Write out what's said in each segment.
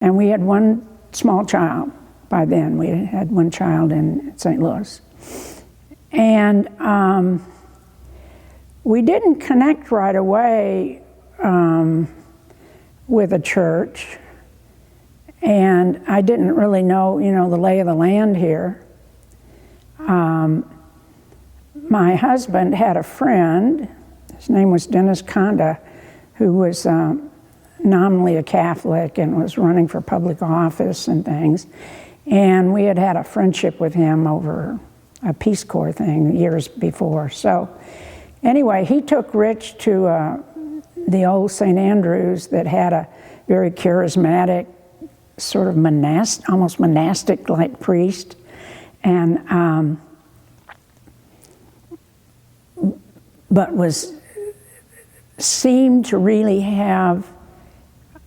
And we had one small child by then. We had one child in St. Louis. And we didn't connect right away with a church. And I didn't really know, the lay of the land here. My husband had a friend, his name was Dennis Conda, who was nominally a Catholic and was running for public office and things. And we had a friendship with him over a Peace Corps thing years before. So anyway, he took Rich to the old St. Andrews that had a very charismatic, sort of almost monastic-like priest. And but seemed to really have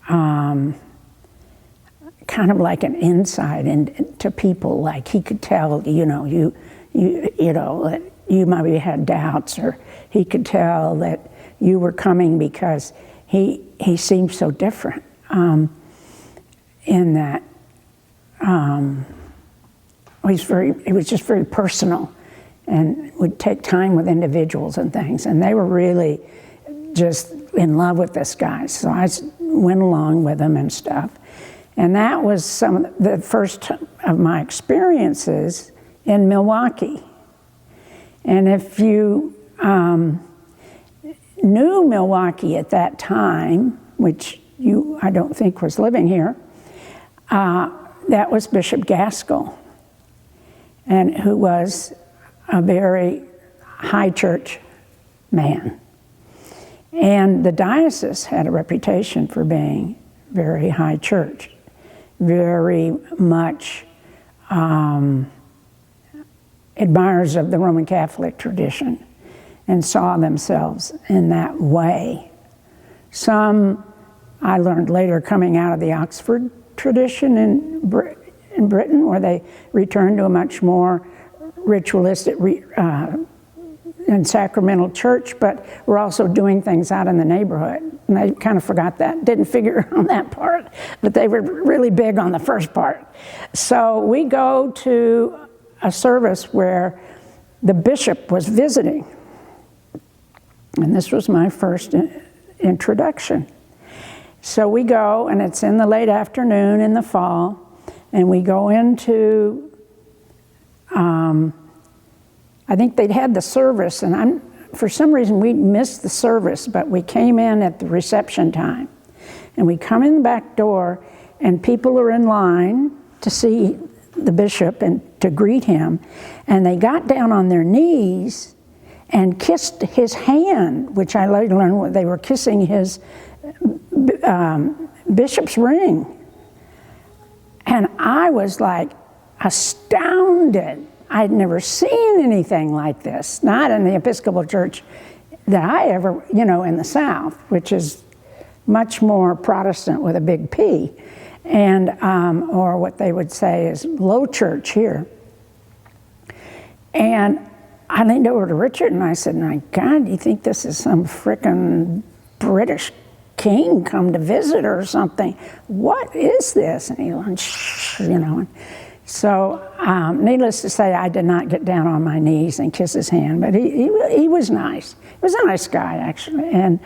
kind of like an insight into people. Like he could tell, that you maybe had doubts, or he could tell that you were coming because he seemed so different in that he was just very personal and would take time with individuals and things, and they were really just in love with this guy. So I went along with him and stuff. And that was some of the first of my experiences in Milwaukee. And if you knew Milwaukee at that time, which I don't think was living here, that was Bishop Gaskell, and who was a very high church man. And the diocese had a reputation for being very high church, very much admirers of the Roman Catholic tradition, and saw themselves in that way. Some, I learned later, coming out of the Oxford tradition in Britain, where they returned to a much more ritualistic and sacramental church, but we're also doing things out in the neighborhood. And they kind of forgot that, didn't figure on that part, but they were really big on the first part. So we go to a service where the bishop was visiting. And this was my first introduction. So we go, and it's in the late afternoon in the fall, and we go into I think they'd had the service, and for some reason we missed the service, but we came in at the reception time. And we come in the back door, and people are in line to see the bishop and to greet him. And they got down on their knees and kissed his hand, which I later learned they were kissing his bishop's ring. And I was like astounded. I'd never seen anything like this, not in the Episcopal Church that I ever, in the South, which is much more Protestant with a big P, and or what they would say is low church here. And I leaned over to Richard and I said, "My God, do you think this is some frickin' British king come to visit or something? What is this?" And he went, "Shh," So, needless to say, I did not get down on my knees and kiss his hand, but he was nice. He was a nice guy, actually. And